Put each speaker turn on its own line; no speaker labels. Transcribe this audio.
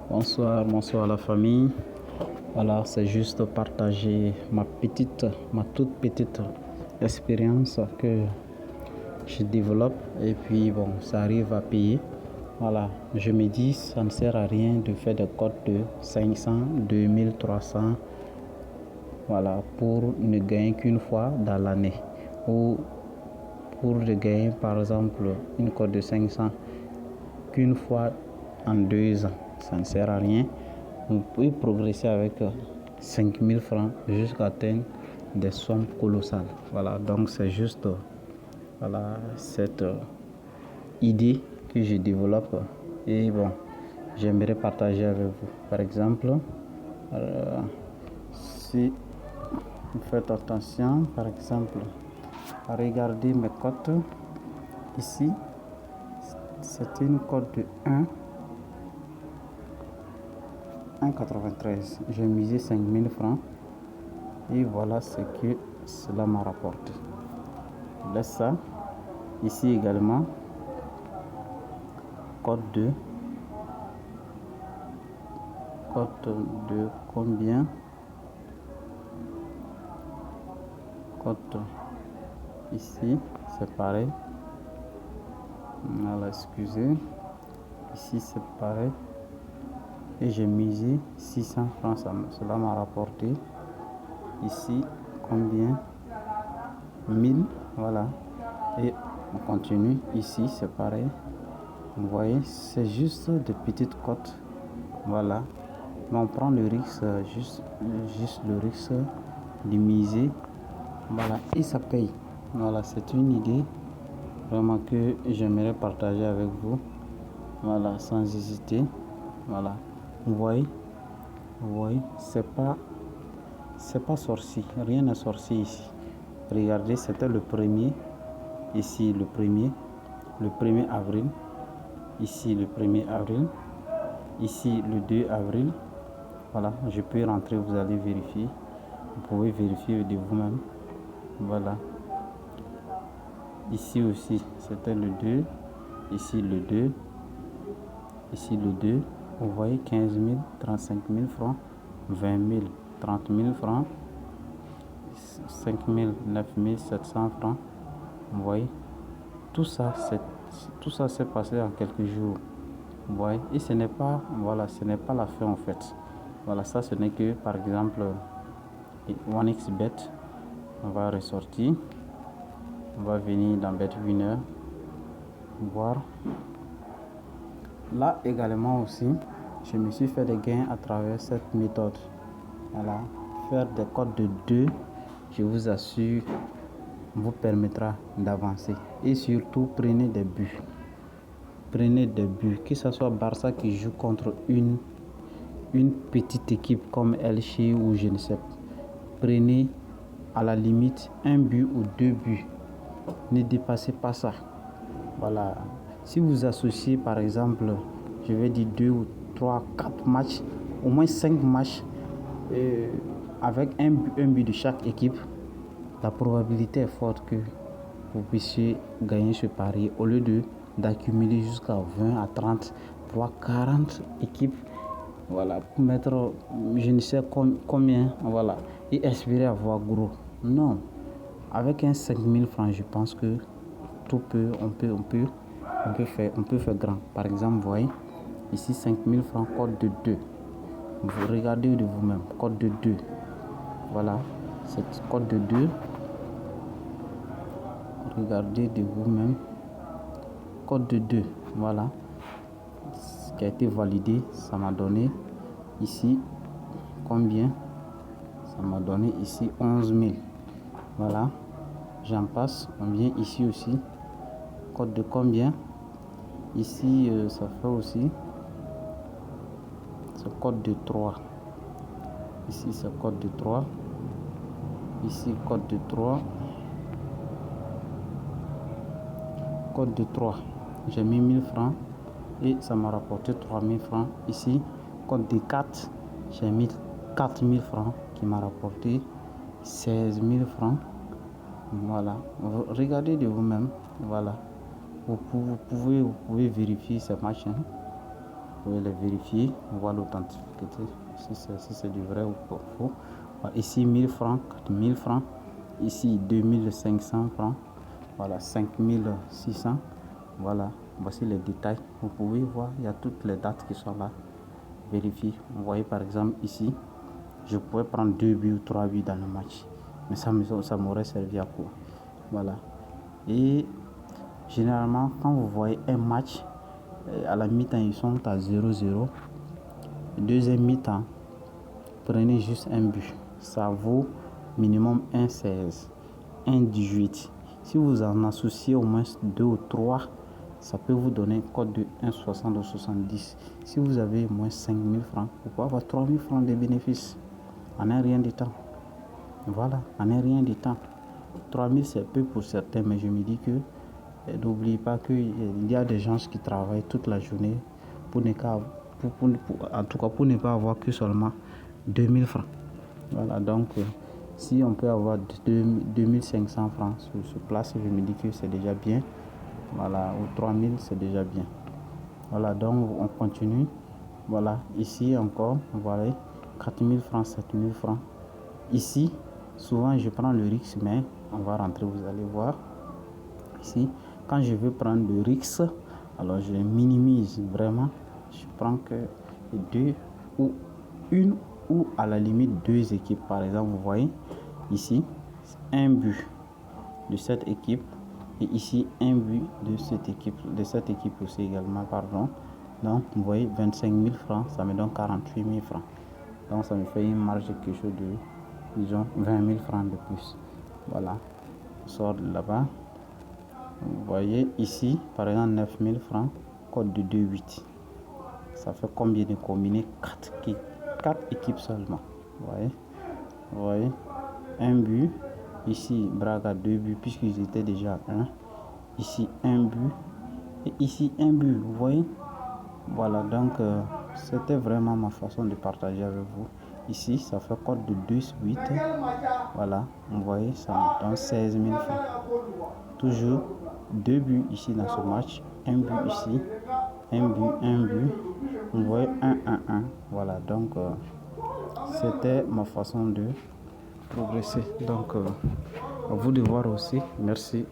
Bonsoir la famille. Voilà, c'est juste partager ma toute petite expérience que je développe et puis bon, ça arrive à payer. Voilà, je me dis, ça ne sert à rien de faire des codes de 500, 2300, voilà, pour ne gagner qu'une fois dans l'année. Ou pour ne gagner par exemple une cote de 500 qu'une fois en 2 ans. Ça ne sert à rien. Vous pouvez progresser avec 5000 francs jusqu'à atteindre des sommes colossales. Voilà, donc c'est juste voilà, cette idée que je développe et bon, j'aimerais partager avec vous. Par exemple, si vous faites attention, par exemple, à regarder mes cotes, ici, c'est une cote de 1,93. J'ai misé 5000 francs et voilà ce que cela m'a rapporté. Je laisse ça. Ici également, cote de combien? Cote ici, c'est pareil. Voilà, excusez. Ici, c'est pareil. Et j'ai misé 600 francs. Cela m'a rapporté. Ici, combien? 1000. Voilà. Et on continue. Ici, c'est pareil. Vous voyez, c'est juste des petites cotes. Voilà. Mais on prend le risque, juste le risque de miser. Voilà. Et ça paye. Voilà, c'est une idée vraiment que j'aimerais partager avec vous. Voilà, sans hésiter. Voilà. Vous voyez, c'est pas sorcier. Rien n'est sorcier ici. Regardez, c'était le premier. Ici, le 1er avril. Ici, le 1er avril. Ici, le 2 avril. Voilà, je peux rentrer, vous allez vérifier. Vous pouvez vérifier de vous-même. Voilà. Ici aussi, c'était le 2. Ici, le 2. Ici, le 2. Vous voyez, 15 000, 35 000 francs, 20 000, 30 000 francs, 5 000, 9 700 francs. Vous voyez, tout ça s'est passé en quelques jours. Vous voyez, et ce n'est pas, voilà, ce n'est pas la fin en fait. Voilà, ça ce n'est que par exemple 1xBet. On va ressortir, on va venir dans BetWinner, voir. Là également aussi, je me suis fait des gains à travers cette méthode. Voilà, faire des codes de 2, je vous assure, vous permettra d'avancer. Et surtout, prenez des buts. Prenez des buts, que ce soit Barça qui joue contre une petite équipe comme Elche ou je ne sais pas. Prenez à la limite un but ou 2 buts. Ne dépassez pas ça. Voilà. Si vous associez par exemple, je vais dire 2 ou 3, 4 matchs, au moins 5 matchs, avec un but de chaque équipe, la probabilité est forte que vous puissiez gagner ce pari au lieu d'accumuler jusqu'à 20 à 30, voire 40 équipes. Voilà, pour mettre je ne sais combien, voilà, et espérer avoir gros. Non, avec un 5000 francs, je pense que on peut faire grand. Par exemple, vous voyez, ici 5000 francs, code de 2. Vous regardez de vous-même, code de 2. Voilà, cette code de 2. Regardez de vous-même, code de 2. Voilà, ce qui a été validé, ça m'a donné ici combien? Ça m'a donné ici 11 000. Voilà, j'en passe. On vient ici aussi. Code de combien? Ici, ça fait aussi. C'est code de 3. Ici, c'est code de 3. Ici, code de 3. Code de 3. J'ai mis 1000 francs et ça m'a rapporté 3000 francs. Ici, code de 4. J'ai mis 4000 francs qui m'a rapporté 16 000 francs. Voilà, regardez de vous-même. Voilà, vous pouvez vérifier ces matchs. pouvez les vérifier, voir l'authenticité, si c'est du vrai ou faux. Voilà, ici 1000 francs, 4000 francs, ici 2500 francs, voilà 5600. Voilà, voici les détails. Vous pouvez voir, il y a toutes les dates qui sont là. Vérifiez. Vous voyez par exemple ici, je pourrais prendre 2 buts ou 3 buts dans le match, mais ça m'aurait servi à quoi? Voilà. Et généralement, quand vous voyez un match, à la mi-temps, ils sont à 0-0. Deuxième mi-temps, prenez juste un but. Ça vaut minimum 1,16, 1,18. Si vous en associez au moins 2 ou 3, ça peut vous donner un code de 1,60 ou 70. Si vous avez au moins 5000 francs, vous pouvez avoir 3000 francs de bénéfices en un rien de temps. Voilà, en un rien de temps. 3000 c'est peu pour certains, mais je me dis que n'oubliez pas qu'il y a des gens qui travaillent toute la journée pour ne pas avoir que seulement 2000 francs. Voilà, donc si on peut avoir 2500 francs sur place, je me dis que c'est déjà bien. Voilà, ou 3000 c'est déjà bien. Voilà, donc on continue. Voilà, ici encore, vous voyez, 4000 francs, 7000 francs. Ici, souvent je prends le risque, mais on va rentrer, vous allez voir. Ici, quand je veux prendre le risque, alors je minimise vraiment. Je prends que deux ou une ou à la limite 2 équipes. Par exemple, vous voyez ici un but de cette équipe et ici un but de cette équipe aussi également, pardon. Donc vous voyez 25 000 francs, ça me donne 48 000 francs. Donc ça me fait une marge de quelque chose de, disons, 20 000 francs de plus. Voilà, on sort de là-bas. Vous voyez ici, par exemple, 9 000 francs, code de 2,8. Ça fait combien de combiner 4 équipes seulement. Vous voyez, un but. Ici, Braga 2 buts, puisqu'ils étaient déjà à 1. Ici, un but. Et ici, un but. Vous voyez? Voilà, donc c'était vraiment ma façon de partager avec vous. Ici, ça fait code de 2,8. Voilà, vous voyez, ça me donne 16 000 francs. Toujours 2 buts ici dans ce match. Un but ici. Un but. Vous voyez, 1-1-1. Voilà, donc c'était ma façon de progresser. Donc, à vous de voir aussi. Merci.